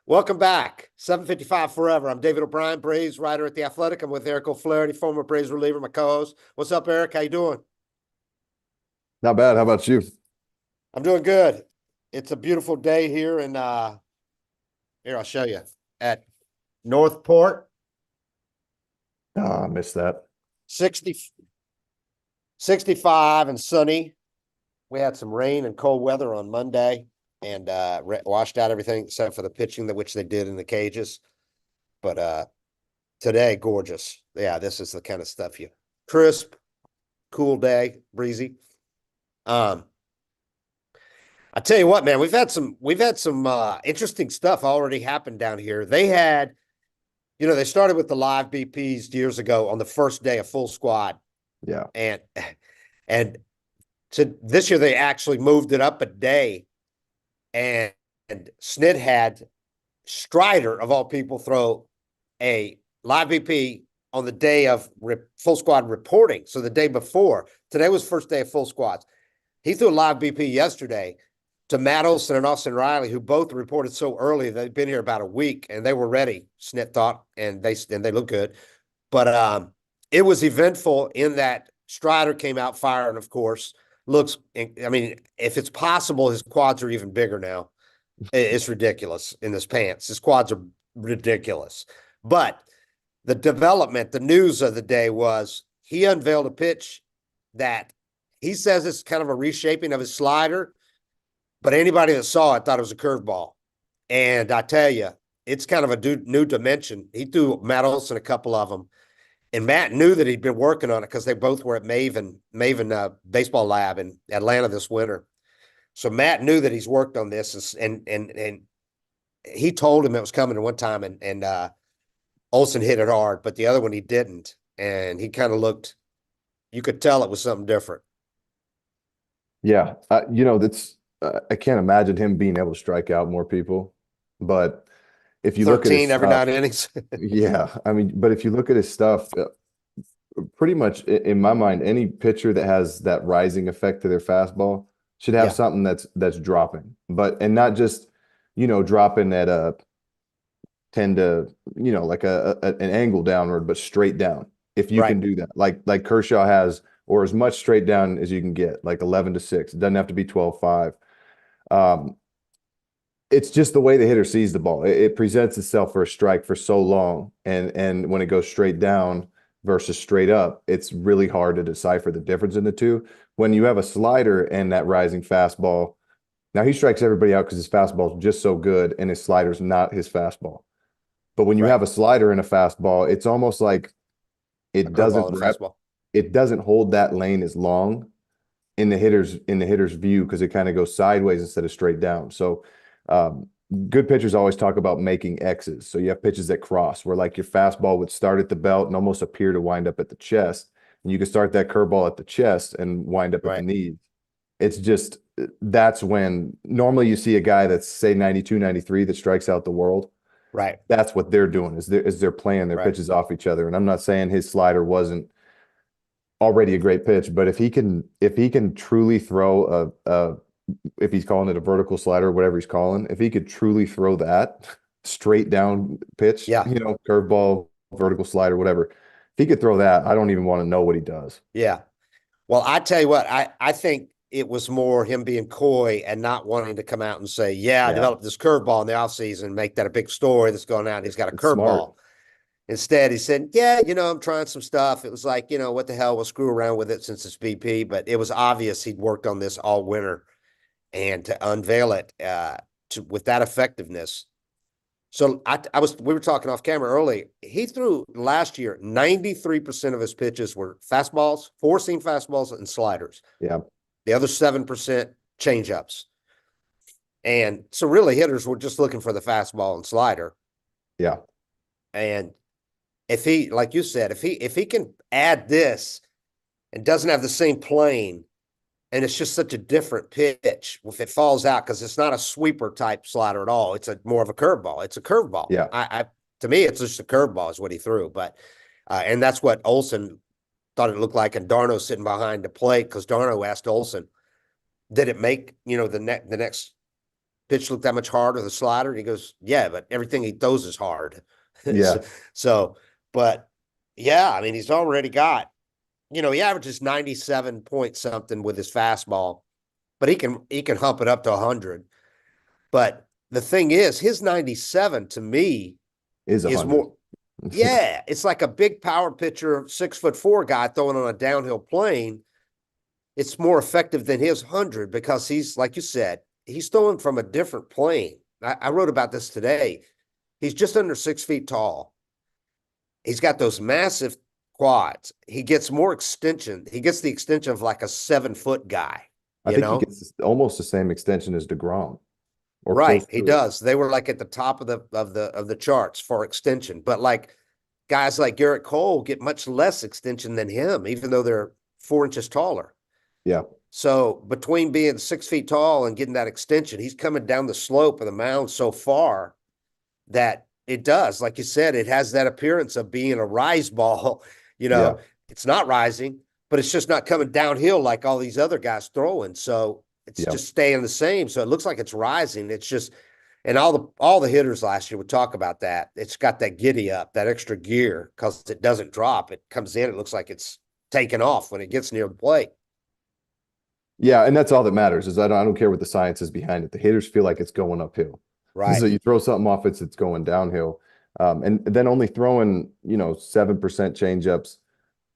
Welcome back. 755 forever. I'm David O'Brien, Braves writer at The Athletic. I'm with Eric O'Flaherty, former Braves reliever, my co-host. What's up, Eric? How you doing? Not bad. How about you? I'm doing good. It's a beautiful day here in here, I'll show you at Northport. I missed that. 60, 65 and sunny. We had some rain and cold weather on Monday and washed out everything except for the pitching that which they did in the cages. But today, gorgeous. Yeah, this is the kind of stuff you crisp, cool day, breezy. I tell you what, man, we've had some interesting stuff already happened down here. They started with the live BPs years ago on the first day of full squad, Yeah. and to this year they actually moved it up a day, and Snit had Strider of all people throw a live BP on the day of full squad reporting. So the day before, today was first day of full squads. He threw a live BP yesterday to Matt Olson and Austin Riley, who both reported so early. They'd been here about a week and they were ready, Snit thought, and they look good. But it was eventful in that Strider came out firing, of course. I mean, if it's possible, his quads are even bigger now. It's ridiculous in his pants. His quads are ridiculous. But the news of the day was he unveiled a pitch that he says it's kind of a reshaping of his slider, but anybody that saw it thought it was a curveball. And I tell you, it's kind of a new dimension. He threw Matt Olson a couple of them, and Matt knew that he'd been working on it because they both were at Maven Baseball Lab in Atlanta this winter. So Matt knew that he's worked on this, and he told him it was coming at one time, and Olson hit it hard, but the other one he didn't, and he kind of looked. You could tell it was something different. Yeah. That's I can't imagine him being able to strike out more people. But if you look at his 13 every stuff, 9 innings. yeah, I mean, but if you look at his stuff, pretty much in my mind, any pitcher that has that rising effect to their fastball should have Yeah, something that's dropping, and not just, dropping at a 10 to, like an angle downward, but straight down. If you can right. do that, like Kershaw has, or as much straight down as you can get, like 11-6. It doesn't have to be 12-5. Um, it's just the way the hitter sees the ball. It presents itself for a strike for so long, and when it goes straight down versus straight up, it's really hard to decipher the difference in the two. When you have a slider and that rising fastball, now he strikes everybody out because his fastball is just so good, and his slider's not his fastball. But when you Right. have a slider and a fastball, it's almost like A it curveball doesn't and a rep, fastball. it doesn't hold that lane as long in the hitter's view because it kind of goes sideways instead of straight down. So um, good pitchers always talk about making X's. So you have pitches that cross where like your fastball would start at the belt and almost appear to wind up at the chest. And you can start that curveball at the chest and wind up at the Right. knees. It's just that's when normally you see a guy that's say 92, 93 that strikes out the world. Right. That's what they're doing is they're playing their Right. pitches off each other. And I'm not saying his slider wasn't already a great pitch, but if he can truly throw a if he's calling it a vertical slider, whatever he's calling, if he could truly throw that straight down pitch, Yeah. curveball, vertical slider, whatever. If he could throw that, I don't even want to know what he does. Yeah. Well, I tell you what, I think it was more him being coy and not wanting to come out and say, yeah, I Yeah, developed this curveball in the offseason and make that a big story that's going out. And he's got a it's smart. curveball. Instead, he said, yeah, I'm trying some stuff. It was like, what the hell? We'll screw around with it since it's BP. But it was obvious he'd worked on this all winter, and to unveil it with that effectiveness. So we were talking off camera early. He threw last year 93% of his pitches were fastballs, four seam fastballs, and sliders. Yeah, The other 7% changeups. And so really hitters were just looking for the fastball and slider. yeah, And if he, like you said, if he can add this and doesn't have the same plane, and it's just such a different pitch if it falls out, because it's not a sweeper type slider at all. It's a more of a curveball. It's a curveball. yeah. To me, it's just a curveball is what he threw. But and that's what Olson thought it looked like, and Darno sitting behind the plate because Darno asked Olson, did it make the next pitch look that much harder, the slider? And he goes, yeah, but everything he throws is hard. Yeah. So, but yeah, I mean, he's already got, he averages 97 point something with his fastball, but he can hump it up to 100. But the thing is, his 97 to me Is is 100. more, yeah, it's like a big power pitcher, 6'4" guy throwing on a downhill plane. It's more effective than his 100 because he's, like you said, he's throwing from a different plane. I wrote about this today. He's just under 6 feet tall. He's got those massive quads. He gets more extension. He gets the extension of like a 7-foot guy, I think he gets almost the same extension as DeGrom or Right, close he to it. does. They were like at the top of the charts for extension, but like guys like Garrett Cole get much less extension than him, even though they're 4 inches taller. Yeah. So between being 6 feet tall and getting that extension, he's coming down the slope of the mound so far that it does, like you said, it has that appearance of being a rise ball. Yeah. It's not rising, but it's just not coming downhill like all these other guys throwing. So it's Yeah. just staying the same. So it looks like it's rising. It's just, and all the hitters last year would talk about that. It's got that giddy up, that extra gear, because it doesn't drop. It comes in, it looks like it's taking off when it gets near the plate. Yeah, and that's all that matters is I don't care what the science is behind it. The hitters feel like it's going uphill. Right. So you throw something off, it's going downhill. And then only throwing, 7% changeups.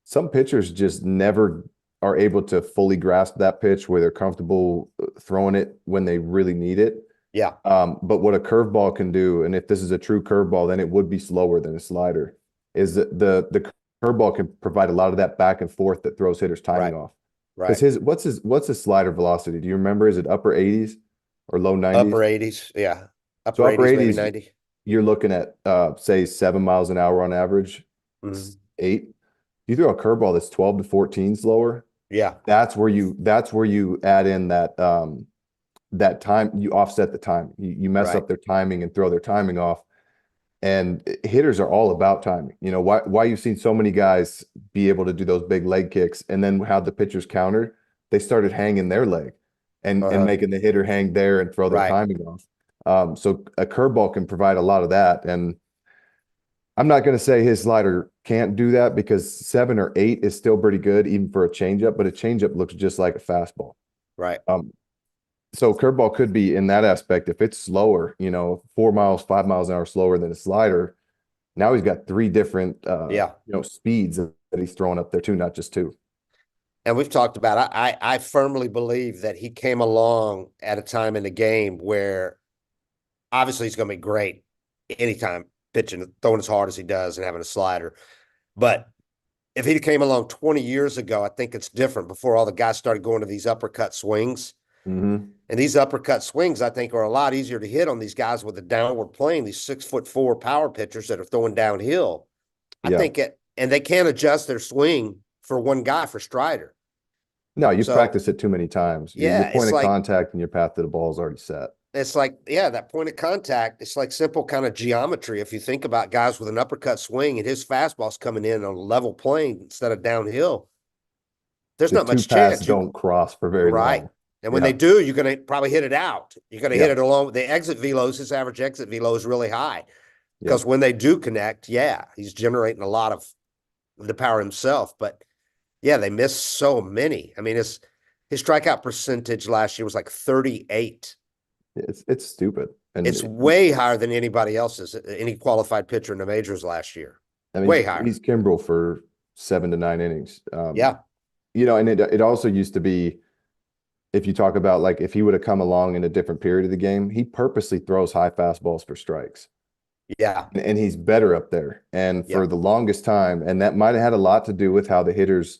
Some pitchers just never are able to fully grasp that pitch where they're comfortable throwing it when they really need it. Yeah. But what a curveball can do, and if this is a true curveball, then it would be slower than a slider, is that the curveball can provide a lot of that back and forth that throws hitters timing off. Right. Because what's his slider velocity? Do you remember? Is it upper 80s or low 90s? Upper 80s. Yeah. So upper 80s, maybe 80s, 90. you're looking at say 7 miles an hour on average, Mhm. 8. You throw a curveball that's 12 to 14 slower. Yeah. That's where you add in that that time, you offset the time. You mess Right. up their timing and throw their timing off. And hitters are all about timing. Why you've seen so many guys be able to do those big leg kicks, and then how the pitchers countered, they started hanging their leg and making the hitter hang there and throw their Right. timing off. So a curveball can provide a lot of that. And I'm not going to say his slider can't do that because 7 or 8 is still pretty good, even for a changeup, but a changeup looks just like a fastball. Right. So curveball could be in that aspect. If it's slower, 4 miles, 5 miles an hour slower than a slider, now he's got 3 different, speeds that he's throwing up there too, not just 2. And we've talked about, I firmly believe that he came along at a time in the game where obviously he's going to be great anytime pitching, throwing as hard as he does and having a slider. But if he came along 20 years ago, I think it's different before all the guys started going to these uppercut swings. Mm-hmm. And these uppercut swings, I think, are a lot easier to hit on these guys with a downward plane, these 6'4" power pitchers that are throwing downhill. I think and they can't adjust their swing for one guy for Strider. No, you've practiced it too many times. Your point of contact and your path to the ball is already set. It's like, that point of contact, it's like simple kind of geometry. If you think about guys with an uppercut swing and his fastball's coming in on a level plane instead of downhill, there's not much chance. Don't cross for very long. And when they do, you're going to probably hit it out. You're going to hit it along the exit velos. His average exit velo is really high because when they do connect, he's generating a lot of the power himself. But they miss so many. I mean, his strikeout percentage last year was like 38. It's stupid. And it's way higher than anybody else's, any qualified pitcher in the majors last year. I mean, way higher. He's Kimbrel for 7 to 9 innings. And it also used to be, if you talk about like if he would have come along in a different period of the game, he purposely throws high fastballs for strikes. Yeah. And he's better up there. And for the longest time, and that might have had a lot to do with how the hitter's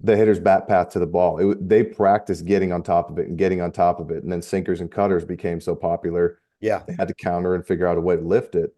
bat path to the ball. They practiced getting on top of it and getting on top of it. And then sinkers and cutters became so popular. Yeah. They had to counter and figure out a way to lift it.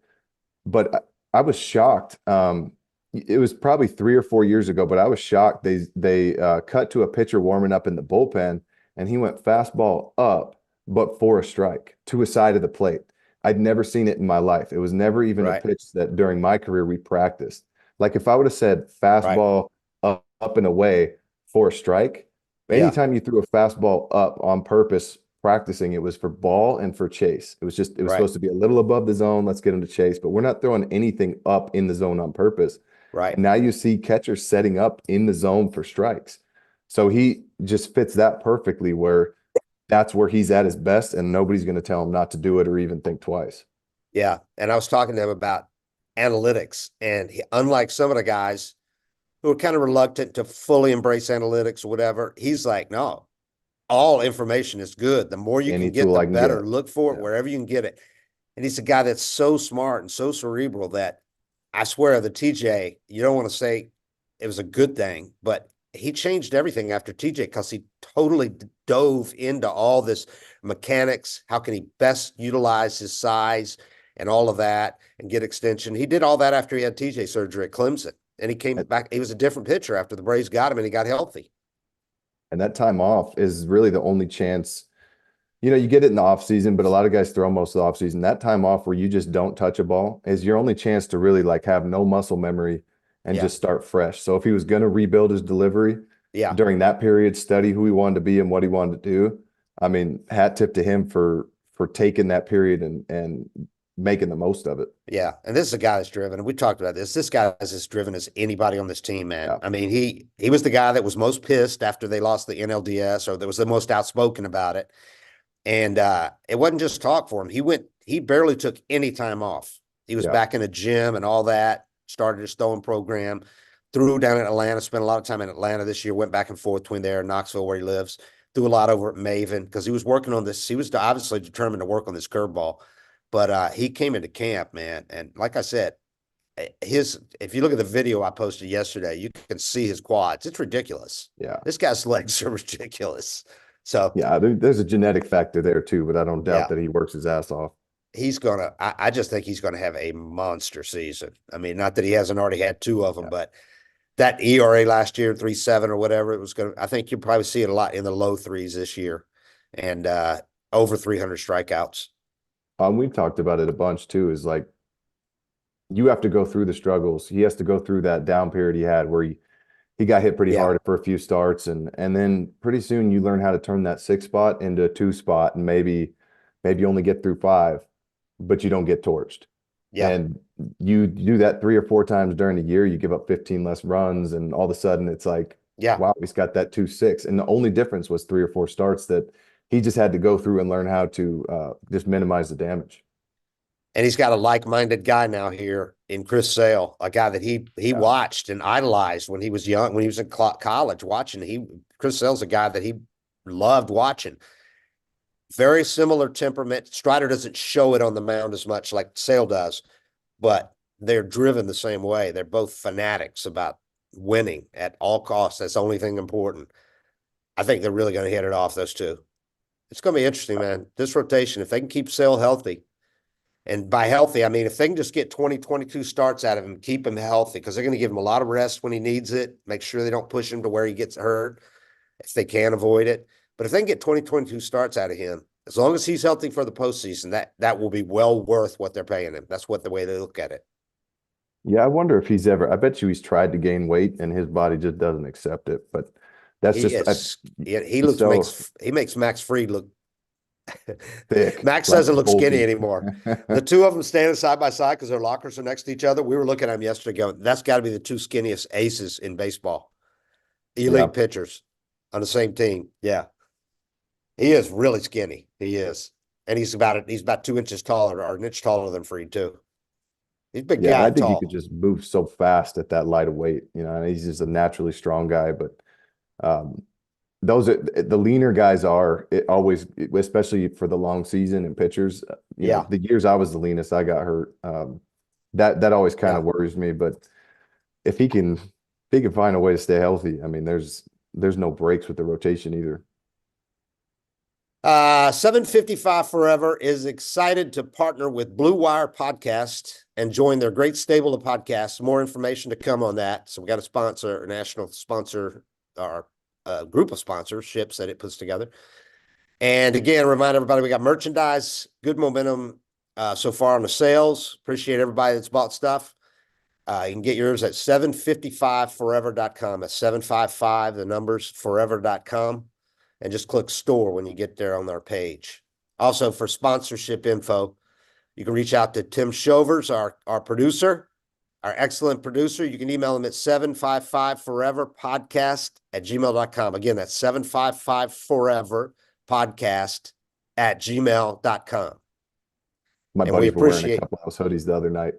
But I was shocked. It was probably 3 or 4 years ago, but I was shocked. They cut to a pitcher warming up in the bullpen, and he went fastball up, but for a strike to a side of the plate. I'd never seen it in my life. It was never even a pitch that during my career we practiced. Like if I would have said fastball up and away for a strike, anytime you threw a fastball up on purpose practicing, it was for ball and for chase. It was Right. supposed to be a little above the zone. Let's get him to chase, but we're not throwing anything up in the zone on purpose. Right. And now you see catchers setting up in the zone for strikes. So he just fits that perfectly where that's where he's at his best, and nobody's going to tell him not to do it or even think twice. Yeah. And I was talking to him about analytics, and unlike some of the guys who are kind of reluctant to fully embrace analytics or whatever, he's like, no, all information is good. The more you Any can get, tool the I can better. get. Look for it Yeah. wherever you can get it. And he's a guy that's so smart and so cerebral that I swear the TJ, you don't want to say it was a good thing, but he changed everything after TJ because he totally dove into all this mechanics. How can he best utilize his size and all of that and get extension? He did all that after he had TJ surgery at Clemson. And he came back. He was a different pitcher after the Braves got him and he got healthy. And that time off is really the only chance. You get it in the off season, but a lot of guys throw most of the off season. That time off where you just don't touch a ball is your only chance to really like have no muscle memory and Yeah. just start fresh. So if he was going to rebuild his delivery Yeah. during that period, study who he wanted to be and what he wanted to do. I mean, hat tip to him for taking that period and making the most of it. Yeah. And this is a guy that's driven. And we talked about this. This guy is as driven as anybody on this team, man. Yeah. I mean, he was the guy that was most pissed after they lost the NLDS, or that was the most outspoken about it. And it wasn't just talk for him. He barely took any time off. He was Yeah. back in the gym and all that, started his throwing program, threw down in Atlanta, spent a lot of time in Atlanta this year, went back and forth between there and Knoxville where he lives, threw a lot over at Maven because he was working on this. He was obviously determined to work on this curveball, but he came into camp, man. And like I said, if you look at the video I posted yesterday, you can see his quads. It's ridiculous. Yeah. This guy's legs are ridiculous. So Yeah, there's a genetic factor there too, but I don't doubt yeah, that he works his ass off. I just think he's gonna have a monster season. I mean, not that he hasn't already had two of them, Yeah. but that ERA last year, 3.7 or whatever, it was gonna, I think you'll probably see it a lot in the low threes this year, and over 300 strikeouts. We've talked about it a bunch too, is like you have to go through the struggles. He has to go through that down period he had where he got hit pretty Yeah. hard for a few starts, and then pretty soon you learn how to turn that 6 spot into a 2 spot, and maybe you only get through 5, but you don't get torched. Yeah. And you do that 3 or 4 times during the year, you give up 15 less runs, and all of a sudden it's like, Yeah. wow, he's got that 2.6. And the only difference was 3 or 4 starts that he just had to go through and learn how to just minimize the damage. And he's got a like-minded guy now here in Chris Sale, a guy that he watched and idolized when he was young, when he was in college watching. Chris Sale's a guy that he loved watching. Very similar temperament. Strider doesn't show it on the mound as much like Sale does, but they're driven the same way. They're both fanatics about winning at all costs. That's the only thing important. I think they're really going to hit it off, those two. It's going to be interesting, man. This rotation, if they can keep Sale healthy, and by healthy, I mean, if they can just get 20, 22 starts out of him, keep him healthy, because they're going to give him a lot of rest when he needs it, make sure they don't push him to where he gets hurt if they can avoid it. But if they can get 20, 22 starts out of him, as long as he's healthy for the postseason, that will be well worth what they're paying him. That's the way they look at it. Yeah, I wonder if I bet you he's tried to gain weight and his body just doesn't accept it. But that's He makes Max Fried look thick. Max like doesn't look skinny bulky. anymore. The two of them standing side by side because their lockers are next to each other. We were looking at them yesterday going, that's got to be the two skinniest aces in baseball. Elite pitchers on the same team. Yeah. He is really skinny. He is. And he's about 2 inches taller, or an inch taller than Fried too. He's a big guy. I think he tall. could just move so fast at that light of weight. And he's just a naturally strong guy. But those are the leaner guys are it always, especially for the long season and pitchers. You know, the years I was the leanest, I got hurt. That always kind of worries me. But if he can find a way to stay healthy, I mean, there's no breaks with the rotation either. 755 Forever is excited to partner with Blue Wire Podcast and join their great stable of podcasts. More information to come on that. So we got a national sponsor, or a group of sponsorships that it puts together. And again, remind everybody, we got merchandise, good momentum so far on the sales. Appreciate everybody that's bought stuff. You can get yours at 755forever.com. That's 755, the numbers, forever.com. and just click store when you get there on our page. Also, for sponsorship info, you can reach out to Tim Shovers, our producer, our excellent producer. You can email him at 755foreverpodcast@gmail.com. Again, that's 755foreverpodcast@gmail.com. My And we buddies were wearing a appreciate, couple of those hoodies the other night.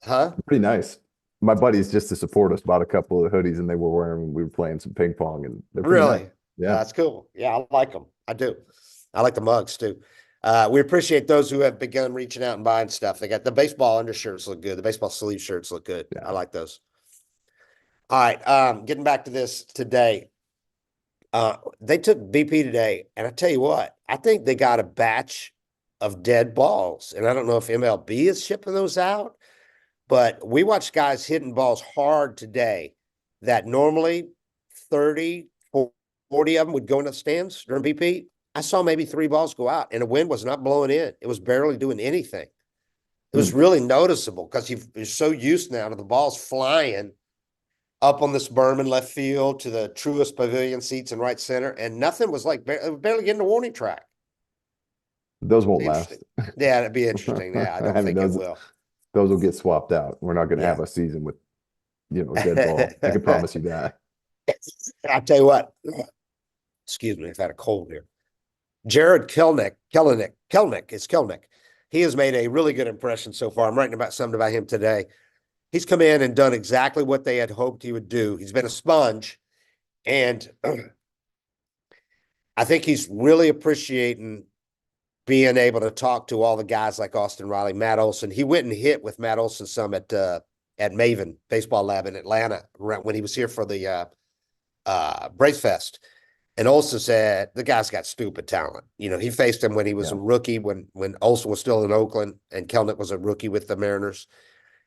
huh? Pretty nice. My buddies, just to support us, bought a couple of hoodies and they were wearing them when we were playing some ping pong, and they're pretty nice. Really? Yeah. That's cool. Yeah, I like them. I do. I like the mugs too. We appreciate those who have begun reaching out and buying stuff. They got the baseball undershirts look good. The baseball sleeve shirts look good. Yeah. I like those. All right. Getting back to this today. They took BP today, and I tell you what, I think they got a batch of dead balls. And I don't know if MLB is shipping those out, but we watched guys hitting balls hard today that normally 30, 40 of them would go in the stands during BP. I saw maybe 3 balls go out, and the wind was not blowing in. It was barely doing anything. It was really noticeable because you're so used now to the balls flying up on this berm in left field to the Truist Pavilion seats in right center, and nothing was like barely getting the warning track. Those won't last. Yeah, it'd be interesting. Yeah, I don't think it will. Those will get swapped out. We're not going to have a season with, a dead ball. I can promise you that. I'll tell you what. Excuse me, I've had a cold here. Jared Kelenic. He has made a really good impression so far. I'm writing about something about him today. He's come in and done exactly what they had hoped he would do. He's been a sponge, and I think he's really appreciating being able to talk to all the guys like Austin Riley, Matt Olson. He went and hit with Matt Olson some at Maven Baseball Lab in Atlanta when he was here for the Brace Fest. And Olson said the guy's got stupid talent. He faced him when he was a rookie, when Olson was still in Oakland, and Kelenic was a rookie with the Mariners.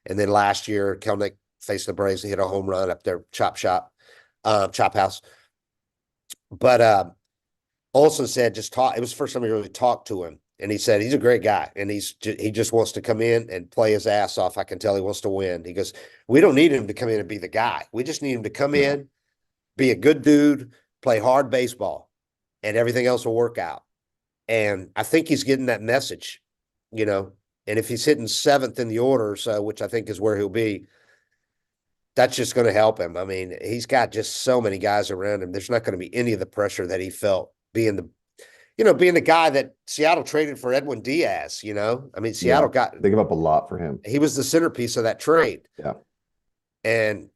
And then last year, Kelenic faced the Braves and hit a home run up there, Chop House. But Olson said it was the first time he really talked to him. And he said he's a great guy, and he just wants to come in and play his ass off. I can tell he wants to win. He goes, we don't need him to come in and be the guy. We just need him to come in, be a good dude, play hard baseball, and everything else will work out. And I think he's getting that message, and if he's hitting 7th in the order or so, which I think is where he'll be, that's just going to help him. I mean, he's got just so many guys around him. There's not going to be any of the pressure that he felt being the guy that Seattle traded for Edwin Diaz, I mean, Seattle they give up a lot for him. He was the centerpiece of that trade. Yeah. And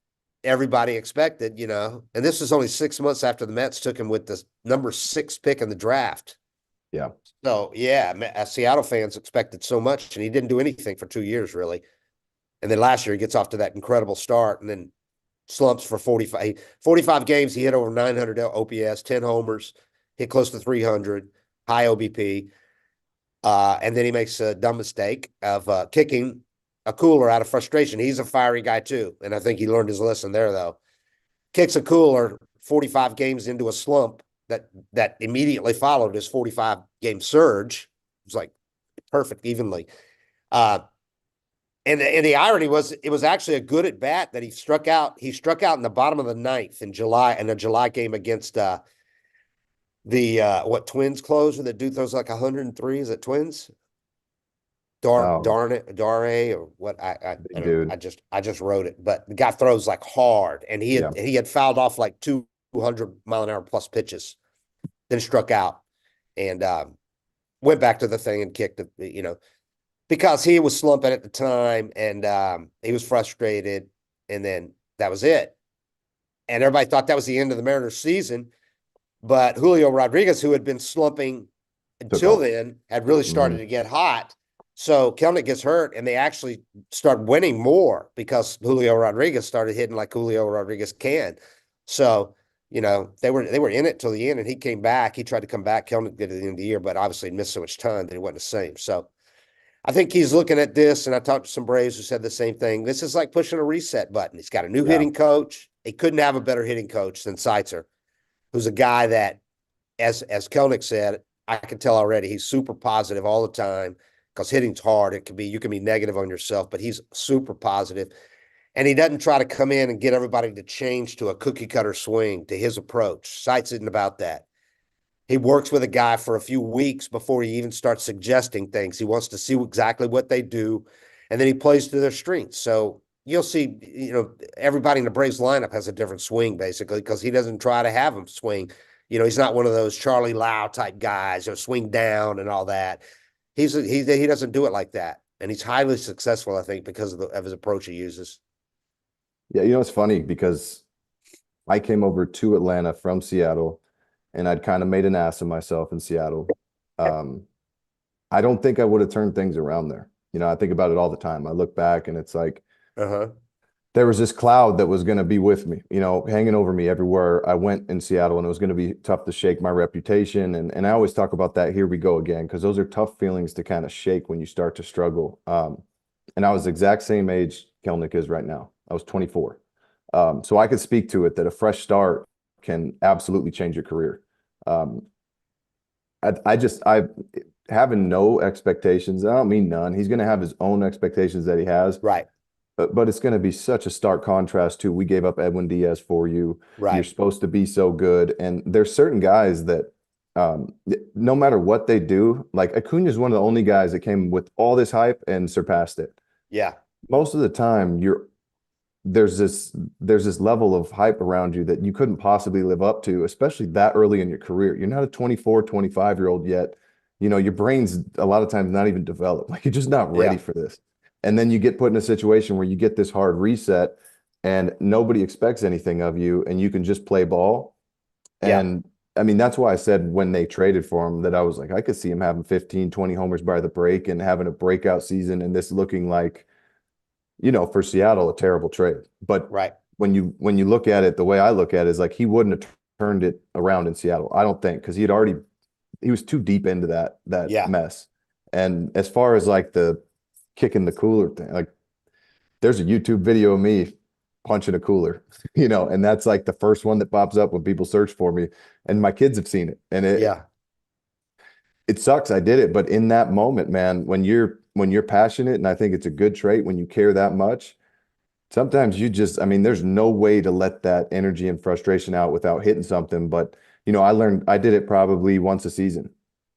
everybody expected, and this was only 6 months after the Mets took him with the number 6 pick in the draft. Yeah. So, Seattle fans expected so much, and he didn't do anything for 2 years, really. And then last year, he gets off to that incredible start and then slumps for 45 games. He hit over 900 OPS, 10 homers, hit close to 300, high OBP. And then he makes a dumb mistake of kicking a cooler out of frustration. He's a fiery guy, too. And I think he learned his lesson there, though. Kicks a cooler 45 games into a slump that immediately followed his 45-game surge. It was like perfect evenly. And the irony was it was actually a good at bat that he struck out. He struck out in the bottom of the 9th in a July game against Twins closer that dude throws like 103. Is it Twins? Dare or what? I just wrote it, but the guy throws like hard, and he had fouled off like 200-mile-an-hour plus pitches, then struck out and went back to the thing and kicked it, because he was slumping at the time and he was frustrated, and then that was it. And everybody thought that was the end of the Mariners season, but Julio Rodriguez, who had been slumping until then, had really started to get hot. So Kelenic gets hurt, and they actually start winning more because Julio Rodriguez started hitting like Julio Rodriguez can. So, they were in it till the end, and he came back. He tried to come back. Kelenic did at the end of the year, but obviously missed so much time that he wasn't the same. So I think he's looking at this, and I talked to some Braves who said the same thing. This is like pushing a reset button. He's got a new hitting coach. He couldn't have a better hitting coach than Seitzer, who's a guy that, as Kelenic said, I can tell already, he's super positive all the time because hitting's hard. You can be negative on yourself, but he's super positive. And he doesn't try to come in and get everybody to change to a cookie cutter swing to his approach. Seitz isn't about that. He works with a guy for a few weeks before he even starts suggesting things. He wants to see exactly what they do, and then he plays to their strengths. So you'll see, everybody in the Braves lineup has a different swing basically because he doesn't try to have them swing. He's not one of those Charlie Lau type guys or swing down and all that. He doesn't do it like that, and he's highly successful, I think, because of his approach he uses. Yeah, it's funny because I came over to Atlanta from Seattle and I'd kind of made an ass of myself in Seattle. Um, I don't think I would have turned things around there. I think about it all the time. I look back and it's like Uh-huh. there was this cloud that was going to be with me, hanging over me everywhere I went in Seattle, and it was going to be tough to shake my reputation. And I always talk about that. Here we go again, because those are tough feelings to kind of shake when you start to struggle. And I was the exact same age Kelnick is right now. I was 24. So I could speak to it that a fresh start can absolutely change your career. Um, I having no expectations. I don't mean none. He's going to have his own expectations that he has. Right. But it's going to be such a stark contrast to we gave up Edwin Diaz for you. You're Right. supposed to be so good. And there's certain guys that no matter what they do, like Acuna is one of the only guys that came with all this hype and surpassed it. Yeah. Most of the time, there's this level of hype around you that you couldn't possibly live up to, especially that early in your career. You're not a 24, 25-year-old yet. Your brain's a lot of times not even developed. Like you're just not ready Yeah. for this. And then you get put in a situation where you get this hard reset and nobody expects anything of you and you can just play ball. Yeah. And I mean, that's why I said when they traded for him that I was like, I could see him having 15, 20 homers by the break and having a breakout season and this looking like, for Seattle, a terrible trade. But Right. when you look at it, the way I look at it is like he wouldn't have turned it around in Seattle. I don't think because he was too deep into that Yeah. mess. And as far as like the kicking the cooler thing, like there's a YouTube video of me punching a cooler, and that's like the first one that pops up when people search for me. And my kids have seen it. And Yeah. it sucks I did it, but in that moment, man, when you're passionate, and I think it's a good trait when you care that much, sometimes I mean, there's no way to let that energy and frustration out without hitting something. But I did it probably once a season.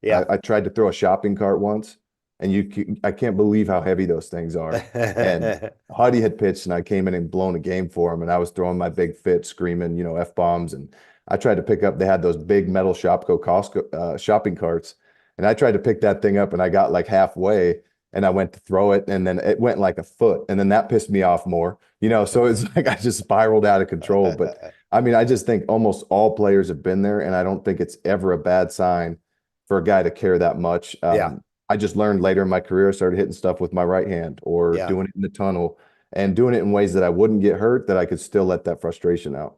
Yeah. I tried to throw a shopping cart once, and I can't believe how heavy those things are. And Huddy had pitched, and I came in and blown a game for him, and I was throwing my big fit, screaming, F-bombs. And I tried to pick up, they had those big metal Costco shopping carts, and I tried to pick that thing up, and I got like halfway, and I went to throw it, and then it went like a foot, and then that pissed me off more, so it's like I just spiraled out of control. But I mean, I just think almost all players have been there, and I don't think it's ever a bad sign for a guy to care that much. Yeah. I just learned later in my career, I started hitting stuff with my right hand or Yeah. doing it in the tunnel and doing it in ways that I wouldn't get hurt, that I could still let that frustration out.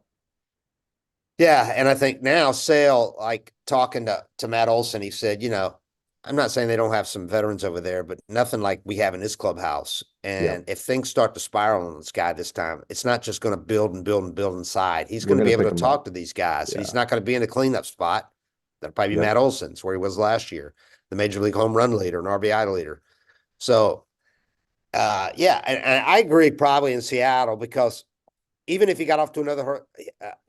Yeah. And I think now Sale, like talking to Matt Olson, he said, I'm not saying they don't have some veterans over there, but nothing like we have in this clubhouse. Yeah, And if things start to spiral on this guy this time, it's not just going to build and build and build inside. He's we're going to going be to able pick to them talk up. to these guys, and Yeah. he's not going to be in the cleanup spot. That'll probably be Yep. Matt Olson's where he was last year, the major league home run leader and RBI leader. So, yeah, and I agree probably in Seattle because even if he got off to another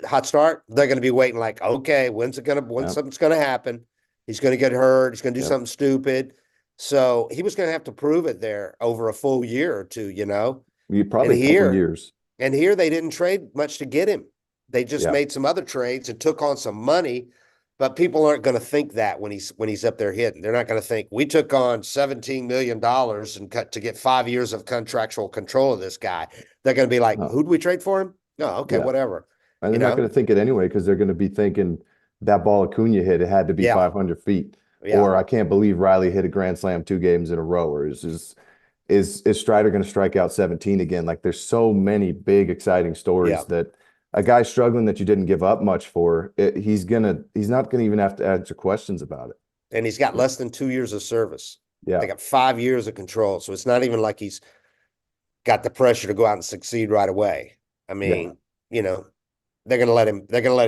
hot start, they're going to be waiting like, okay, when Yep. something's going to happen? He's going to get hurt. He's going to do Yep. something stupid. So he was going to have to prove it there over a full year or two, Probably a couple years. And here they didn't trade much to get him. They just Yeah. made some other trades and took on some money, but people aren't going to think that when he's up there hitting. They're not going to think we took on $17 million and cut to get 5 years of contractual control of this guy. They're going to be like, No. who'd we trade for him? No, okay, Yeah. whatever. And they're not going to think it anyway because they're going to be thinking that ball Acuna hit, it had to be Yeah. 500 feet. Yeah. Or I can't believe Riley hit a grand slam 2 games in a row. Or is Strider going to strike out 17 again? Like there's so many big, exciting stories Yeah. that a guy struggling that you didn't give up much for, he's not going to even have to answer questions about it. And he's got less than 2 years of service. Yeah. They got 5 years of control. So it's not even like he's got the pressure to go out and succeed right away. I mean, they're going to let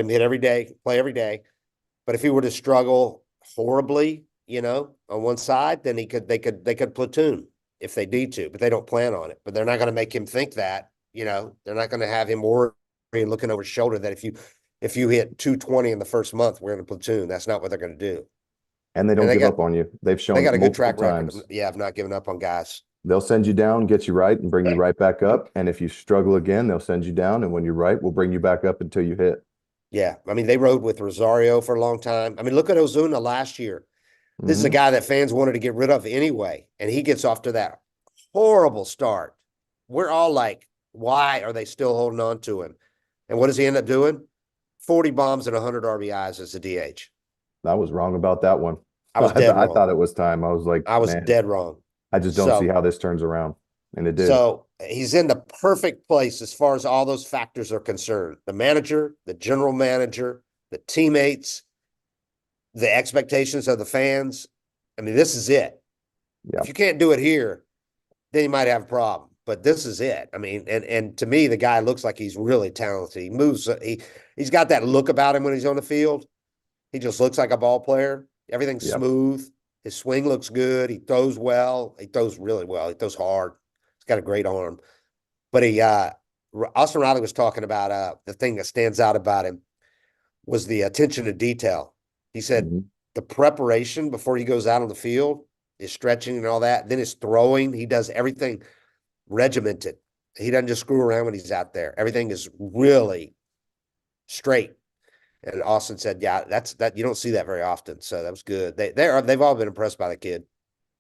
him hit every day, play every day. But if he were to struggle horribly, on one side, then they could platoon if they need to, but they don't plan on it. But they're not going to make him think that, they're not going to have him worry and looking over his shoulder that if you if you hit 220 in the first month, we're in a platoon. That's not what they're going to do. And they And don't give up on you. They've they shown got it a good multiple track record of, times. yeah, of not giving up on guys. They'll send you down, get you right, and bring you right back up. And if you struggle again, they'll send you down. And when you're right, we'll bring you back up until you hit. Yeah. I mean, they rode with Rosario for a long time. I mean, look at Ozuna last year. This is a guy that fans wanted to get rid of anyway. And he gets off to that horrible start. We're all like, why are they still holding on to him? And what does he end up doing? 40 bombs and 100 RBIs as a DH. I was wrong about that one. I was dead I wrong. thought it was time. I was like, I was man, dead wrong. I just don't see how this turns around. And it did. So he's in the perfect place as far as all those factors are concerned. The manager, the general manager, the teammates, the expectations of the fans. I mean, this is it. Yeah. If you can't do it here, then you might have a problem. But this is it. I mean, and to me, the guy looks like he's really talented. He moves. He's got that look about him when he's on the field. He just looks like a ball player. Everything's smooth. His swing looks good. He throws well. He throws really well. He throws hard. He's got a great arm. But Austin Riley was talking about the thing that stands out about him was the attention to detail. He said the preparation before he goes out on the field, his stretching and all that, then his throwing, he does everything regimented. He doesn't just screw around when he's out there. Everything is really straight. And Austin said, yeah, that you don't see that very often. So that was good. They've all been impressed by the kid.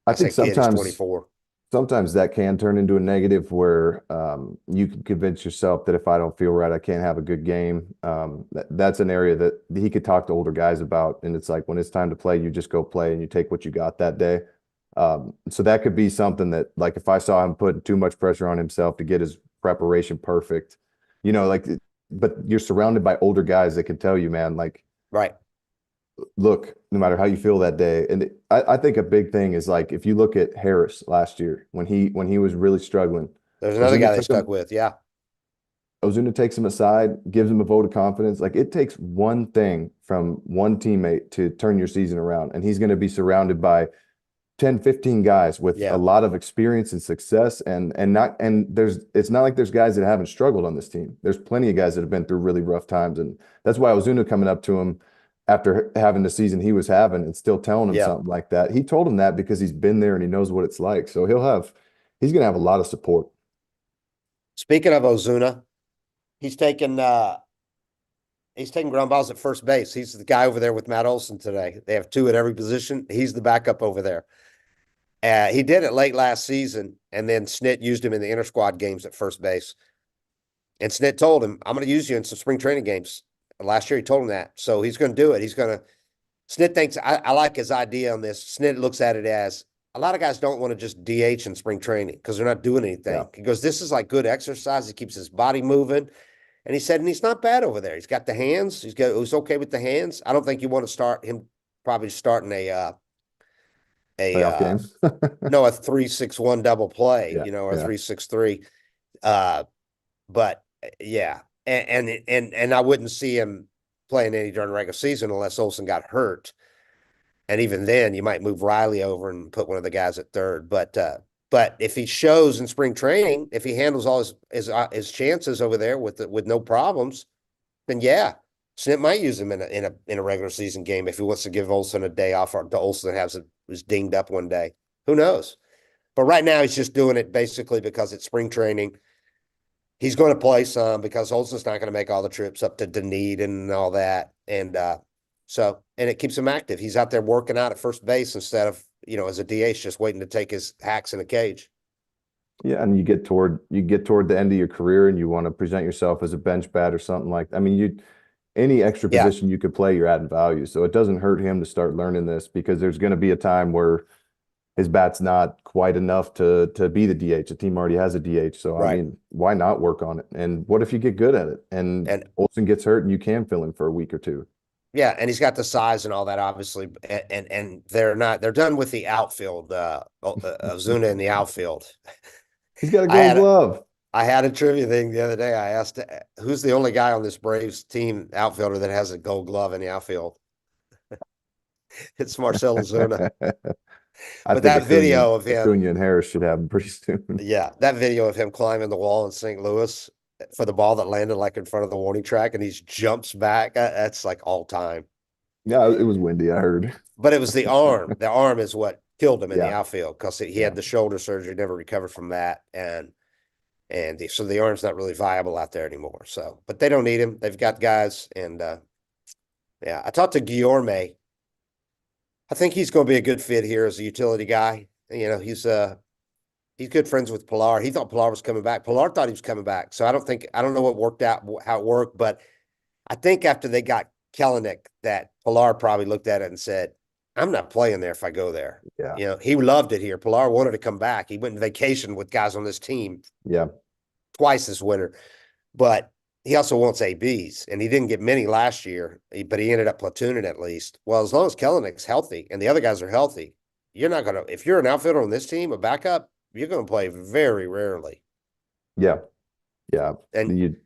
I think sometimes 24. Sometimes that can turn into a negative where you can convince yourself that if I don't feel right, I can't have a good game. That's an area that he could talk to older guys about. And it's like when it's time to play, you just go play and you take what you got that day. So that could be something that, like, if I saw him putting too much pressure on himself to get his preparation perfect, but you're surrounded by older guys that can tell you, man, like, right. Look, no matter how you feel that day. And I think a big thing is, like, if you look at Harris last year when he was really struggling. There's another guy they stuck with. Yeah. Ozuna takes him aside, gives him a vote of confidence. Like, it takes one thing from one teammate to turn your season around. And he's going to be surrounded by 10, 15 guys with a lot of experience and success. It's not like there's guys that haven't struggled on this team. There's plenty of guys that have been through really rough times. And that's why Ozuna coming up to him after having the season he was having and still telling him something like that. He told him that because he's been there and he knows what it's like. So he's going to have a lot of support. Speaking of Ozuna, he's taking ground balls at first base. He's the guy over there with Matt Olson today. They have two at every position. He's the backup over there. He did it late last season, and then Snit used him in the inter-squad games at first base. And Snit told him, I'm going to use you in some spring training games. Last year, he told him that. So he's going to do it. Snit thinks, I like his idea on this. Snit looks at it as, a lot of guys don't want to just DH in spring training because they're not doing anything. Yeah. He goes, this is like good exercise. He keeps his body moving. And he said, and he's not bad over there. He's got the hands. He's okay with the hands. I don't think you want to start him probably starting a 3-6-1 double play, or 3-6-3. But yeah. And I wouldn't see him playing any during the regular season unless Olson got hurt. And even then, you might move Riley over and put one of the guys at third. But if he shows in spring training, if he handles all his chances over there with no problems, then yeah, Snit might use him in a regular season game if he wants to give Olson a day off, or Olson was dinged up one day. Who knows? But right now, he's just doing it basically because it's spring training. He's going to play some because Olson's not going to make all the trips up to Dunedin and all that. And it keeps him active. He's out there working out at first base instead of, as a DH, just waiting to take his hacks in a cage. Yeah, and you get toward the end of your career and you want to present yourself as a bench bat or something like that. I mean, any extra position you could play, you're adding value. So it doesn't hurt him to start learning this, because there's going to be a time where his bat's not quite enough to be the DH. The team already has a DH. So, right. I mean, why not work on it? And what if you get good at it and Olson gets hurt and you can fill in for a week or two? Yeah, and he's got the size and all that, obviously. And they're done with the outfield, Ozuna in the outfield. He's got a gold glove. I had a trivia thing the other day. I asked, who's the only guy on this Braves team outfielder that has a gold glove in the outfield? It's Marcell Ozuna. But that video of him, Acuna and Harris should have him pretty soon. Yeah, that video of him climbing the wall in St. Louis, for the ball that landed like in front of the warning track and he jumps back. That's like all time. Yeah, it was windy, I heard. But it was the arm. The arm is what killed him in the Yeah, outfield because he yeah. had the shoulder surgery, never recovered from that, so the arm's not really viable out there anymore. So, but they don't need him. They've got guys, and yeah, I talked to Guillorme. I think he's going to be a good fit here as a utility guy. You know, he's good friends with Pilar. He thought Pilar was coming back. Pilar thought he was coming back. So I don't know what worked out, how it worked, but I think after they got Kellenic, that Pilar probably looked at it and said, I'm not playing there if I go there. Yeah. You know, he loved it here. Pilar wanted to come back. He went on vacation with guys on this team Yeah. twice this winter, but he also wants ABs, and he didn't get many last year, but he ended up platooning at least. Well, as long as Kellenic's healthy and the other guys are healthy, you're not going to, if you're an outfielder on this team, a backup, you're going to play very rarely. Yeah. Yeah. And You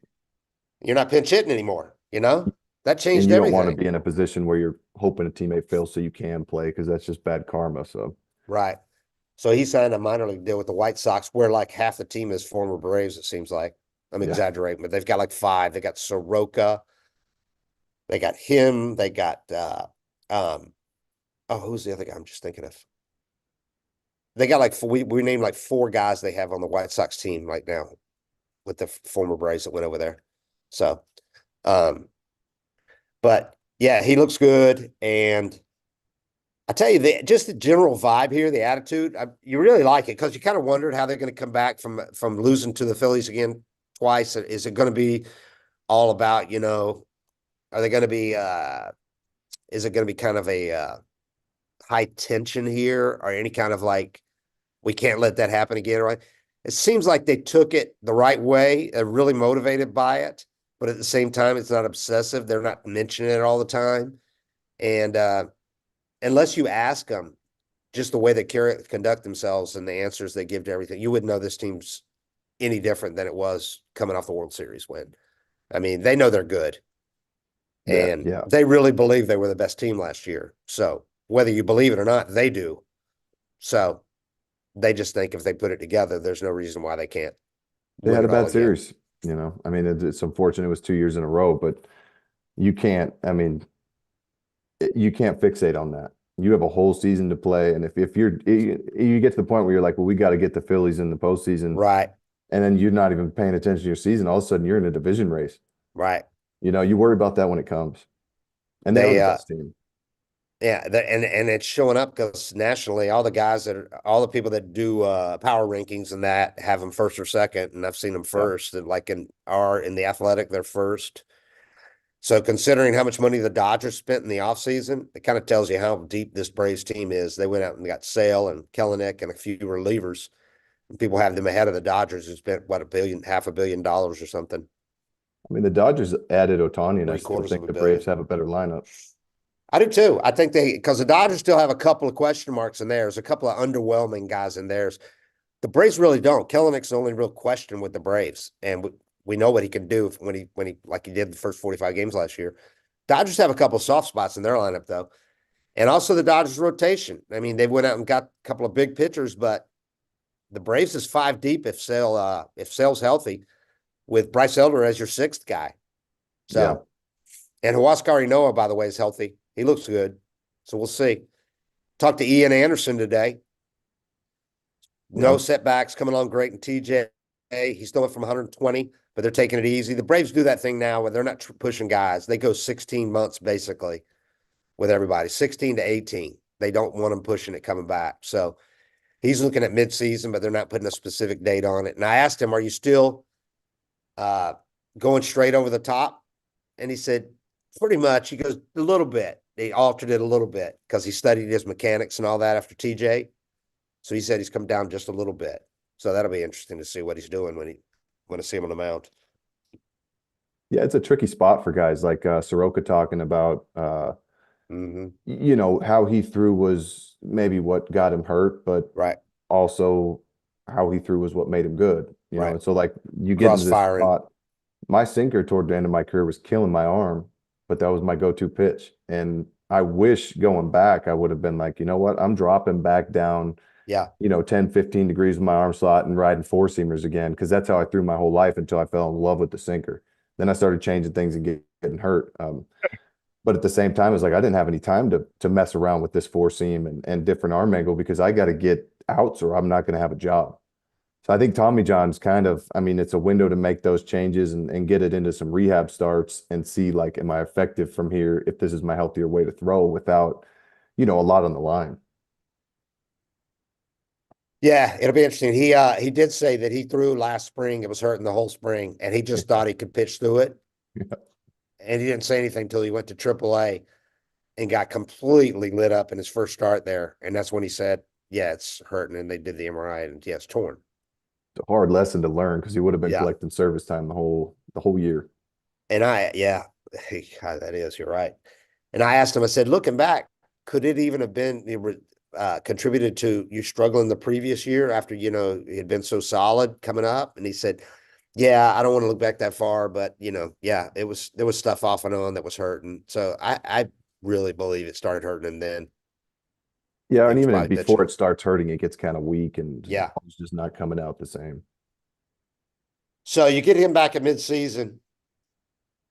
you're not pinch hitting anymore, you know? That and changed you don't want to everything. be in a position where you're hoping a teammate fails so you can play because that's just bad karma. So Right. So he signed a minor league deal with the White Sox, where like half the team is former Braves, it seems like. I'm yeah. exaggerating, but they've got like five. They got Soroka, they got him, they got um oh, who's the other guy I'm just thinking of? They got like we named like four guys they have on the White Sox team right now with the former Braves that went over there. So um but yeah, he looks good. And I tell you, just the general vibe here, the attitude, you really like it because you kind of wondered how they're going to come back from losing to the Phillies again twice. Is it going to be all about, you know, are they going to be, is it going to be kind of a high tension here or any kind of like, we can't let that happen again, right? It seems like they took it the right way. They're really motivated by it, but at the same time, it's not obsessive. They're not mentioning it all the time. And unless you ask them, just the way they conduct themselves and the answers they give to everything, you wouldn't know this team's any different than it was coming off the World Series win. I mean, they know they're good, Yeah. and Yeah. they really believe they were the best team last year. So whether you believe it or not, they do. So they just think if they put it together, there's no reason why they can't They win had a it all bad again. series, I mean, it's unfortunate it was 2 years in a row, but you can't, I mean, you can't fixate on that. You have a whole season to play. And if you get to the point where you're like, well, we got to get the Phillies in the postseason, Right, and then you're not even paying attention to your season, all of a sudden you're in a division race. right. You worry about that when it comes. And they are They the best team. Yeah, and it's showing up because nationally, all the people that do power rankings and that have them first or second, and I've seen them Yeah. first. And like in the Athletic, they're first. So considering how much money the Dodgers spent in the offseason, it kind of tells you how deep this Braves team is. They went out and got Sale and Kelenic and a few relievers. And people have them ahead of the Dodgers, who spent what, half a billion dollars or something, I mean, the Dodgers added Ohtani, and I three still quarters of think a the Braves billion. have a better lineup. I do too. I think because the Dodgers still have a couple of question marks in theirs, a couple of underwhelming guys in theirs. The Braves really don't. Kellenic's the only real question with the Braves, and we know what he can do when he like he did the first 45 games last year. Dodgers have a couple of soft spots in their lineup though, and also the Dodgers rotation. I mean, they went out and got a couple of big pitchers, but the Braves is five deep if Sale's healthy, with Bryce Elder as your sixth guy. Yeah. So, and Huascar Noah, by the way, is healthy. He looks good, so we'll see. Talked to Ian Anderson today. No Yeah. setbacks, coming along great in TJ. He still went from 120, but they're taking it easy. The Braves do that thing now where they're not pushing guys. They go 16 months basically with everybody, 16 to 18. They don't want them pushing it coming back. So he's looking at midseason, but they're not putting a specific date on it. And I asked him, are you still going straight over the top? And he said, pretty much. He goes, a little bit. He altered it a little bit because he studied his mechanics and all that after TJ. So he said he's come down just a little bit. So that'll be interesting to see what he's doing when I see him on the mound. Yeah, it's a tricky spot for guys like Soroka talking about how he threw was maybe what got him hurt, but Right, also how he threw was what made him good. right. And so like you get into this Crossfiring. spot. My sinker toward the end of my career was killing my arm, but that was my go-to pitch. And I wish going back, I would have been like, you know what? I'm dropping back down Yeah. 10, 15 degrees with my arm slot and riding four seamers again, because that's how I threw my whole life until I fell in love with the sinker. Then I started changing things and getting hurt. But at the same time, it's like I didn't have any time to mess around with this four seam and different arm angle because I got to get outs or I'm not going to have a job. So I think Tommy John's kind of, I mean, it's a window to make those changes and get it into some rehab starts and see like, am I effective from here if this is my healthier way to throw without, a lot on the line. Yeah, it'll be interesting. He did say that he threw last spring, it was hurting the whole spring, and he just thought he could pitch through it. And he didn't say anything until he went to AAA and got completely lit up in his first start there. And that's when he said, yeah, it's hurting. And they did the MRI and yeah, it's torn. It's a hard lesson to learn because he would have been Yeah. collecting service time the whole year. And yeah, God, that is, you're right. And I asked him, I said, looking back, could it even have been contributed to you struggling the previous year after, he had been so solid coming up? And he said, yeah, I don't want to look back that far, but yeah, there was stuff off and on that was hurting. So I really believe it started hurting him then. Yeah, He and was even probably before pitching. it starts hurting, it gets kind of weak and Yeah. it's just not coming out the same. So you get him back at midseason.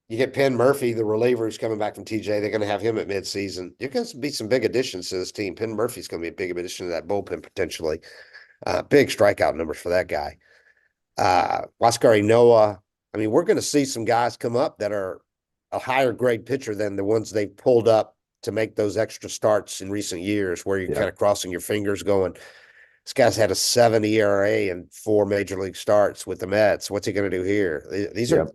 You get Penn Murphy, the reliever who's coming back from TJ. They're going to have him at midseason. You're going to be some big additions to this team. Penn Murphy's going to be a big addition to that bullpen potentially. Big strikeout numbers for that guy. Waskari Noah. I mean, we're going to see some guys come up that are a higher grade pitcher than the ones they pulled up to make those extra starts in recent years, where you're Yeah. kind of crossing your fingers going, this guy's had a 7 ERA and 4 major league starts with the Mets. What's he going to do here? These Yeah. are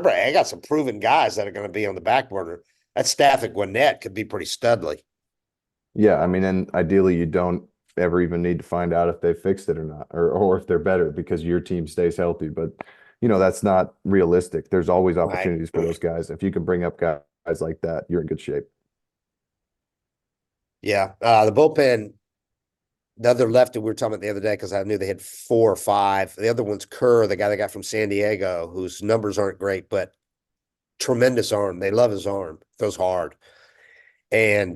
I got some proven guys that are going to be on the back burner. That staff at Gwinnett could be pretty studly. Yeah. I mean, and ideally you don't ever even need to find out if they fixed it or not, or if they're better because your team stays healthy. But that's not realistic. There's always Right. opportunities for those guys. If you can bring up guys like that, you're in good shape. Yeah. The bullpen, the other lefty we were talking about the other day, because I knew they had 4 or 5. The other one's Kerr, the guy they got from San Diego, whose numbers aren't great, but tremendous arm. They love his arm. Throws hard. And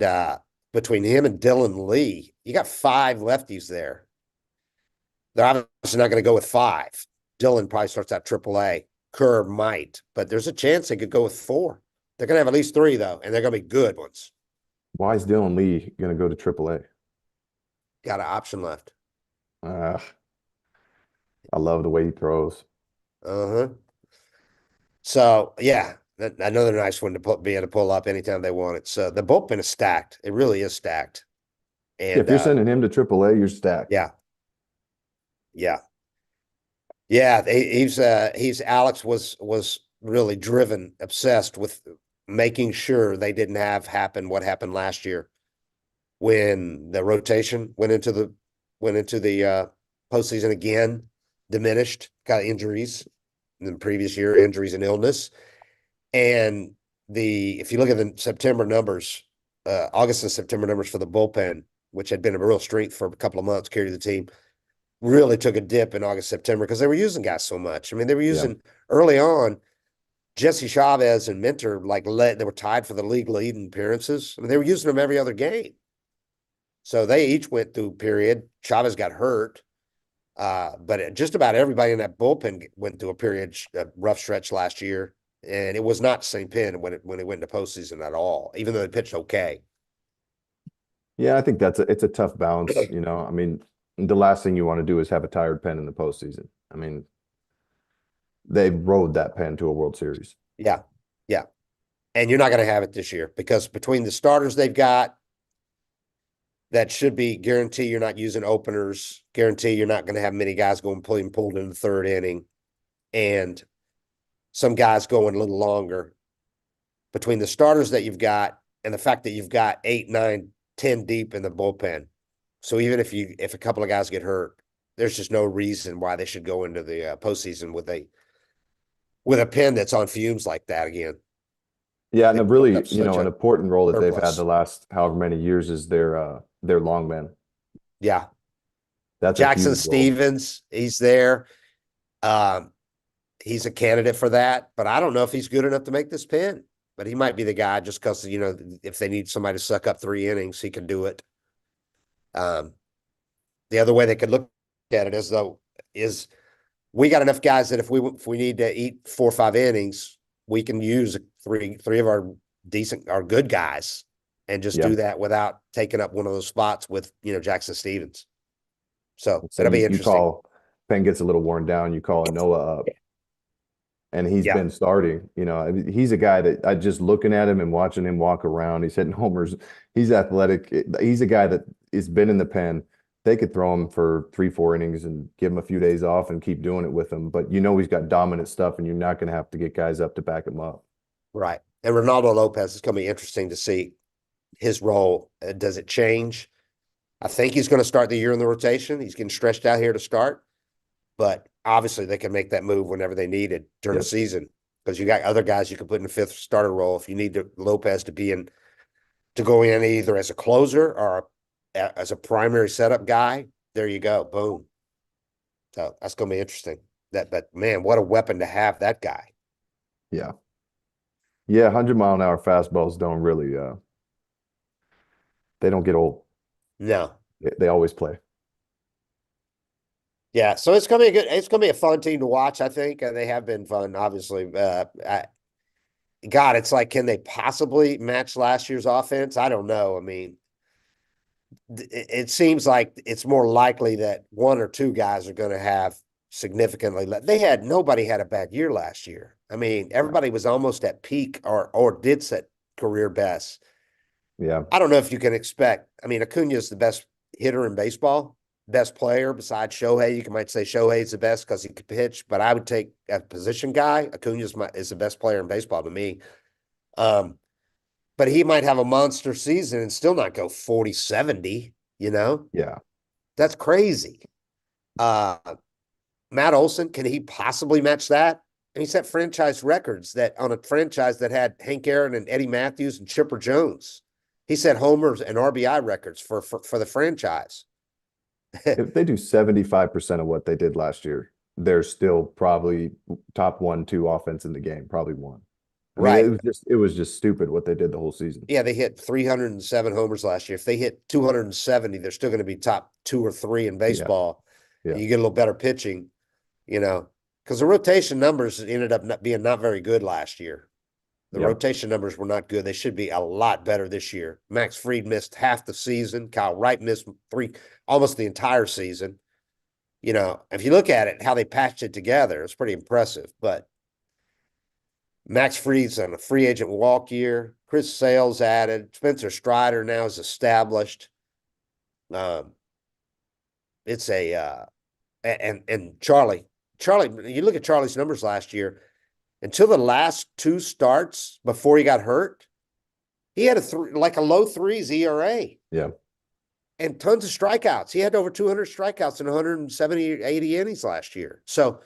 between him and Dylan Lee, you got 5 lefties there. They're obviously not going to go with 5. Dylan probably starts out AAA. Kerr might, but there's a chance they could go with 4. They're going to have at least 3, though, and they're going to be good ones. Why is Dylan Lee going to go to AAA? Got an option left. Uh, I love the way he throws. Uh-huh. So, yeah, another nice one to be able to pull up anytime they want it. So the bullpen is stacked. It really is stacked. Yeah, if And you're sending him to AAA, you're stacked. yeah, yeah. Yeah, he's Alex was really driven, obsessed with making sure they didn't have happen what happened last year when the rotation went into the postseason again, diminished, got injuries in the previous year, injuries and illness. And if you look at the September numbers, August and September numbers for the bullpen, which had been a real strength for a couple of months, carried the team, really took a dip in August, September because they were using guys so much. I mean, they were Yeah. using early on. Jesse Chavez and Minter they were tied for the league lead in appearances. I mean, they were using them every other game. So they each went through a period. Chavez got hurt, but just about everybody in that bullpen went through a rough stretch last year, and it was not the same pen when it went into postseason at all, even though they pitched okay. Yeah, I think it's a tough balance. I mean, the last thing you want to do is have a tired pen in the postseason. I mean, they rode that pen to a World Series. Yeah, yeah, and you're not going to have it this year because between the starters they've got, that should be guarantee you're not using openers, guarantee you're not going to have many guys going pulled in the third inning, and some guys going a little longer. Between the starters that you've got and the fact that you've got 8, 9, 10 deep in the bullpen. So even if a couple of guys get hurt, there's just no reason why they should go into the postseason with a pen that's on fumes like that again. Yeah, and They a built really, up such an a important role that they've had surplus. the last however many years is their long man. Yeah. That's a Jackson huge role. Stevens, he's there. Um, he's a candidate for that, but I don't know if he's good enough to make this pen. But he might be the guy just because, if they need somebody to suck up 3 innings, he can do it. the other way they could look at it is though is we got enough guys that if we need to eat 4 or 5 innings, we can use three of our good guys and just Yeah. do that without taking up one of those spots with Jackson Stevens. So So that'll be you interesting. call Penn gets a little worn down, you call Noah up, and he's Yeah, been starting. I mean, he's a guy that I just looking at him and watching him walk around. He's hitting homers. He's athletic. He's a guy that has been in the pen. They could throw him for 3, 4 innings and give him a few days off and keep doing it with him. But he's got dominant stuff, and you're not going to have to get guys up to back him up. right. And Ronaldo Lopez is going to be interesting to see his role. Does it change? I think he's going to start the year in the rotation. He's getting stretched out here to start, but obviously they can make that move whenever they need it during the Yes. season because you got other guys you can put in the 5th starter role if you need Lopez to go in either as a closer or as a primary setup guy. There you go, boom. So that's going to be interesting. But man, what a weapon to have, that guy. Yeah. Yeah, 100-mile-an-hour fastballs don't really they don't get old. No, They always play. yeah. So it's going to be it's going to be a fun team to watch. I think they have been fun, obviously. God, it's like, can they possibly match last year's offense? I don't know. I mean, it seems like it's more likely that 1 or 2 guys are going to have significantly less. Nobody had a bad year last year. I mean, Yeah. everybody was almost at peak or did set career best. Yeah. I don't know if you can expect. I mean, Acuna is the best hitter in baseball, best player besides Shohei. Might say Shohei's the best because he could pitch, but I would take a position guy. Acuna is the best player in baseball to me. Um, but he might have a monster season and still not go 40-70, Yeah. That's crazy. Uh, Matt Olson, can he possibly match that? And he set franchise records that on a franchise that had Hank Aaron and Eddie Matthews and Chipper Jones. He set homers and RBI records for the franchise. If they do 75% of what they did last year, they're still probably top 1, 2 offense in the game, probably one. I mean, Right. it was just stupid what they did the whole season. Yeah, they hit 307 homers last year. If they hit 270, they're still going to be top 2 or 3 in Yeah. baseball. Yeah. And you get a little better pitching, because the rotation numbers ended up not being not very good last year. The Yep. rotation numbers were not good. They should be a lot better this year. Max Fried missed half the season. Kyle Wright missed almost the entire season. If you look at it, how they patched it together, it's pretty impressive. But Max Fried's on a free agent walk year. Chris Sale's added. Spencer Strider now is established. It's and Charlie, you look at Charlie's numbers last year. Until the last 2 starts before he got hurt, he had a low 3s ERA. Yeah. And tons of strikeouts. He had over 200 strikeouts in 170, 80 innings last year. So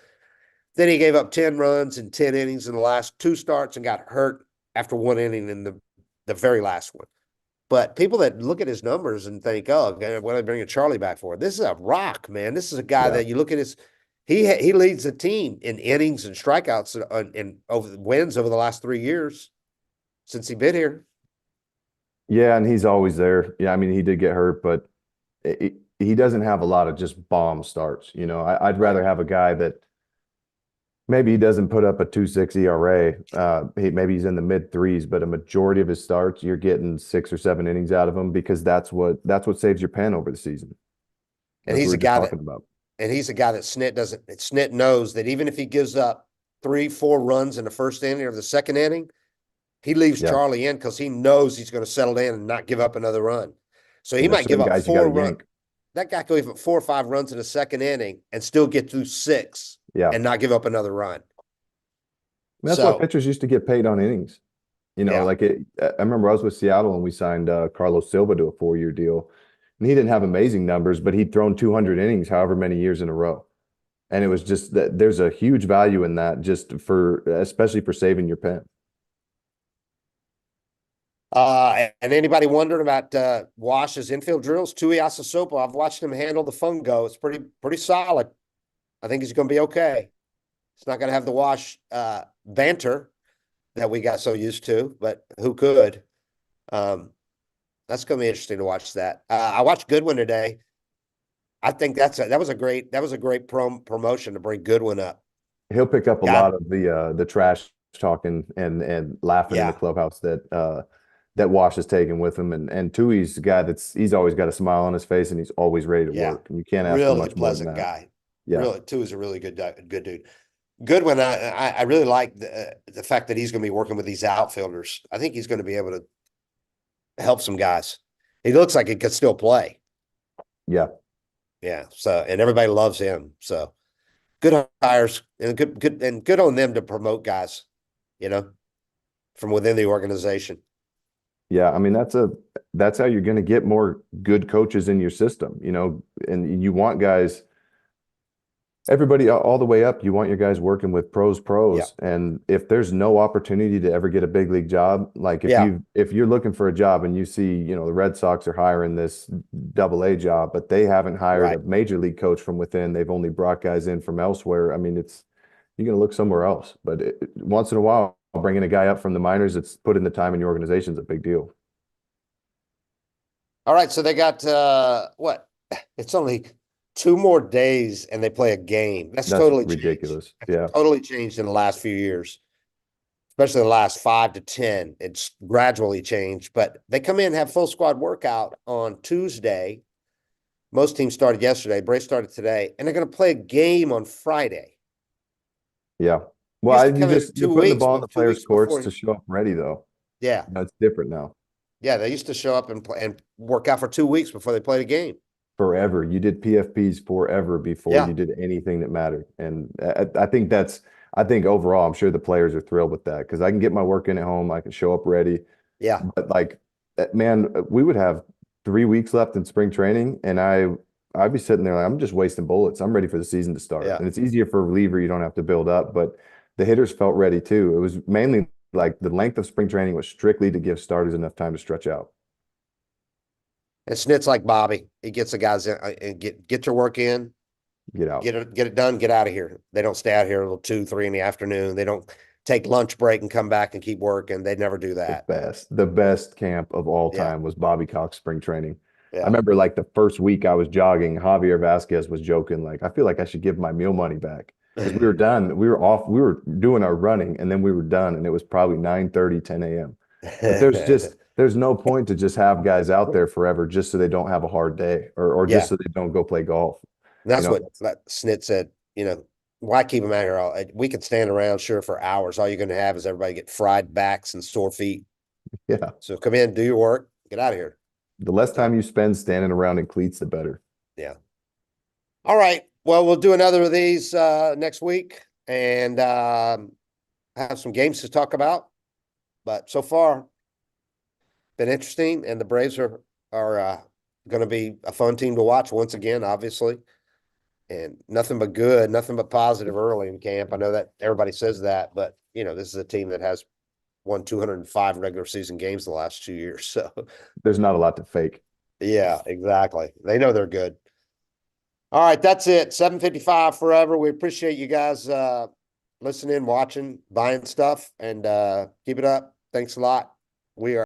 then he gave up 10 runs in 10 innings in the last 2 starts and got hurt after 1 inning in the very last one. But people that look at his numbers and think, oh, what are they bringing Charlie back for? This is a rock, man. This is a guy that you look at he leads the team in innings and strikeouts and over wins over the last 3 years since he's been here. Yeah, and he's always there. Yeah, I mean, he did get hurt, but he doesn't have a lot of just bomb starts. I'd rather have a guy that maybe he doesn't put up a 2.6 ERA. Maybe he's in the mid 3s, but a majority of his starts, you're getting 6 or 7 innings out of him because that's what saves your pen over the season. And That's he's what a guy talking about. And he's a guy that Snit knows that even if he gives up 3, 4 runs in the first inning or the second inning, he leaves Charlie in because he knows he's going to settle in and not give up another run. So he might give up 4 runs. That guy could give up 4 or 5 runs in the second inning and still get through 6 and not give up another run. That's why pitchers used to get paid on innings. Like I remember I was with Seattle and we signed Carlos Silva to a 4-year deal. And he didn't have amazing numbers, but he'd thrown 200 innings however many years in a row. And it was just that there's a huge value in that especially for saving your pen. And anybody wondering about Wash's infield drills? Tuiasa Sopo, I've watched him handle the fungo. It's pretty solid. I think he's going to be okay. It's not going to have the Wash banter that we got so used to, but who could? That's going to be interesting to watch that. I watched Goodwin today. I think that was a great promotion to bring Goodwin up. He'll pick up a Got lot of the trash talking and laughing in the yeah, clubhouse that Wash has taken with him. And Tui's a guy he's always got a smile on his face and he's always ready to yeah. work. And you can't ask for Really much more than pleasant that. guy. Yeah. Really, too, is a really good dude. Goodwin, I really like the fact that he's going to be working with these outfielders. I think he's going to be able to help some guys. He looks like he could still play. Yeah. Yeah. So, and everybody loves him. So good hires and good on them to promote guys, you know, from within the organization. Yeah. I mean, that's how you're going to get more good coaches in your system, and you want guys, everybody all the way up, you want your guys working with Yeah. pros. And if there's no opportunity to ever get a big league job, like Yeah. if you're looking for a job and you see, the Red Sox are hiring this AA job, but they haven't hired Right. a major league coach from within, they've only brought guys in from elsewhere. I mean, you're going to look somewhere else. But once in a while, bringing a guy up from the minors that's put in the time in your organization is a big deal. All right. So they got what? It's only 2 more days and they play a game. That's That's totally changed. ridiculous. Yeah. Totally changed in the last few years, especially the last 5 to 10. It's gradually changed, but they come in and have full squad workout on Tuesday. Most teams started yesterday. Braves started today, and they're going to play a game on Friday. Yeah. Used Well, to come in you're 2 putting the weeks, ball in the two players' weeks courts before. to show up ready, though. Yeah, It's different now. yeah. They used to show up and play and work out for 2 weeks before they played a game. Forever. You did PFPs forever before Yeah, you did anything that mattered. And I think overall, I'm sure the players are thrilled with that because I can get my work in at home. I can show up ready. yeah. But like, man, we would have 3 weeks left in spring training and I'd be sitting there like, I'm just wasting bullets. I'm ready for the season to start. Yeah. And it's easier for a reliever. You don't have to build up, but the hitters felt ready too. It was mainly like the length of spring training was strictly to give starters enough time to stretch out. And Snit's like Bobby. He gets the guys in and get your work in, Get out. get it done, get out of here. They don't stay out here until 2, 3 in the afternoon. They don't take lunch break and come back and keep working. They never do that. The best camp of all Yeah. time was Bobby Cox spring training. I Yeah. remember like the first week I was jogging, Javier Vasquez was joking, like, I feel like I should give my meal money back. Because we were done. We were off, we were doing our running and then we were done. And it was probably 9:30, 10 a.m. But there's no point to just have guys out there forever just so they don't have a hard day or Yeah. just so they don't go play golf. That's You know, what Snit said. Why keep them out here? We could stand around sure for hours. All you're going to have is everybody get fried backs and sore feet. yeah. So come in, do your work, get out of here. The less time you spend standing around in cleats, the better. Yeah. All right. Well, we'll do another of these next week and have some games to talk about. But so far, been interesting, and the Braves are going to be a fun team to watch once again, obviously. And nothing but good, nothing but positive early in camp. I know that everybody says that, but this is a team that has won 205 regular season games the last 2 years. So There's not a lot to fake. yeah, exactly. They know they're good. All right, that's it. 7:55 forever. We appreciate you guys listening, watching, buying stuff, and keep it up. Thanks a lot. We are